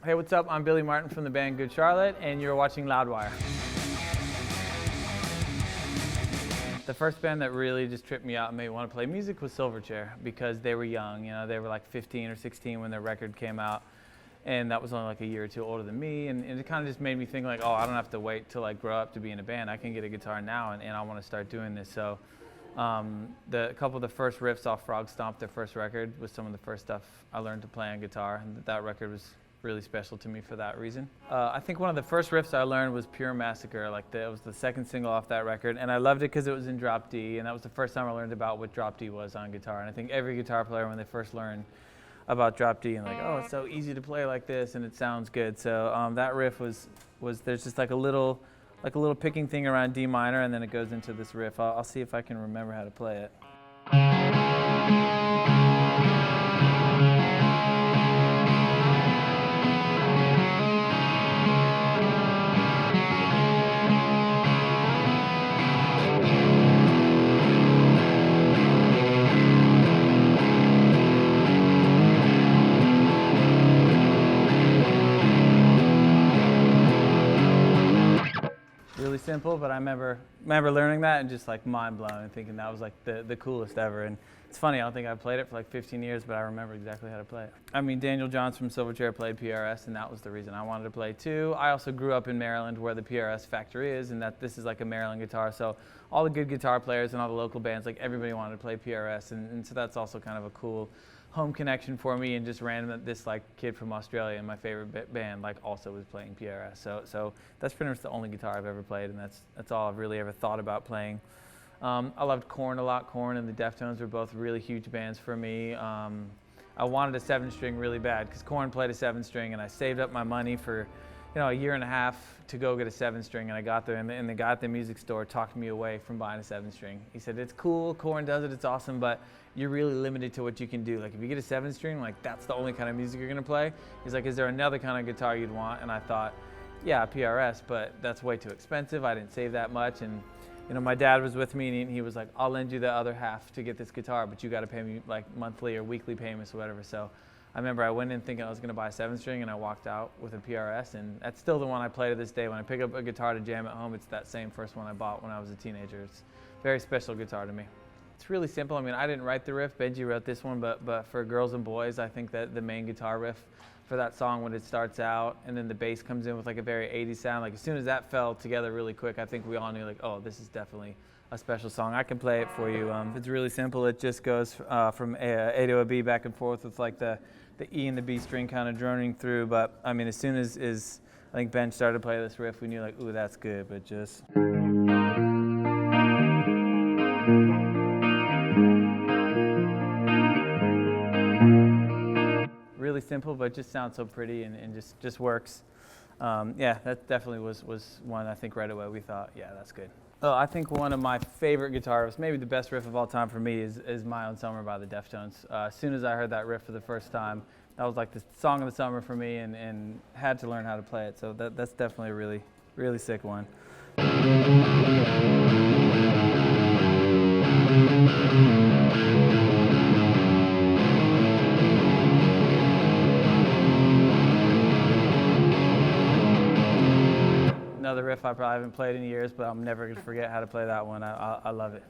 Hey, what's up? I'm Billy Martin from the band Good Charlotte, and you're watching Loudwire. The first band that really just tripped me out and made me want to play music was Silverchair, because they were young. You know, they were like 15 or 16 when their record came out, and that was only like a year or two older than me. And it kind of just made me think like, oh, I don't have to wait till I grow up to be in a band. I can get a guitar now, and I want to start doing this. So a couple of the first riffs off Frog Stomp, their first record, was some of the first stuff I learned to play on guitar, and that record was really special to me for that reason. I think one of the first riffs I learned was Pure Massacre. It was the second single off that record, and I loved it because it was in drop D, and that was the first time I learned about what drop D was on guitar. And I think every guitar player, when they first learn about drop D, and like, oh, it's so easy to play like this, and it sounds good. So that riff was there's just like a little picking thing around D minor, and then it goes into this riff. I'll see if I can remember how to play it. Really simple, but I remember learning that and just like mind blown and thinking that was like the coolest ever. And it's funny, I don't think I've played it for like 15 years, but I remember exactly how to play it. I mean, Daniel Johns from Silverchair played PRS, and that was the reason I wanted to play too. I also grew up in Maryland, where the PRS factory is, and that this is like a Maryland guitar. So all the good guitar players and all the local bands, like everybody wanted to play PRS, and so that's also kind of a cool home connection for me. And just random that this like kid from Australia in my favorite band like also was playing PRS. So that's pretty much the only guitar I've ever played, and that's all I've really ever thought about playing. I loved Korn a lot. Korn and the Deftones were both really huge bands for me. I wanted a 7-string really bad because Korn played a 7-string, and I saved up my money for a year and a half to go get a 7-string, and I got there, and the guy at the music store talked me away from buying a 7-string. He said, it's cool, Korn does it, it's awesome, but you're really limited to what you can do. Like, if you get a 7-string, like, that's the only kind of music you're gonna play. He's like, is there another kind of guitar you'd want? And I thought, yeah, PRS, but that's way too expensive. I didn't save that much, and my dad was with me, and he was like, I'll lend you the other half to get this guitar, but you gotta pay me like monthly or weekly payments or whatever. So I remember I went in thinking I was going to buy a 7-string, and I walked out with a PRS, and that's still the one I play to this day. When I pick up a guitar to jam at home, it's that same first one I bought when I was a teenager. It's a very special guitar to me. It's really simple. I mean, I didn't write the riff. Benji wrote this one, but for Girls and Boys, I think that the main guitar riff for that song, when it starts out and then the bass comes in with like a very 80s sound, like as soon as that fell together really quick, I think we all knew like, oh, this is definitely a special song. I can play it for you. It's really simple. It just goes from A to a B back and forth with like the E and the B string kind of droning through. But I mean, as soon as I think Ben started to play this riff, we knew like, ooh, that's good, but just. Really simple, but just sounds so pretty and just works. Yeah, that definitely was one I think right away we thought, yeah, that's good. Oh, I think one of my favorite guitar riffs, maybe the best riff of all time for me, is My Own Summer by the Deftones. As soon as I heard that riff for the first time, that was like the song of the summer for me, and had to learn how to play it. So that's definitely a really, really sick one. Another riff I probably haven't played in years, but I'm never going to forget how to play that one. I love it.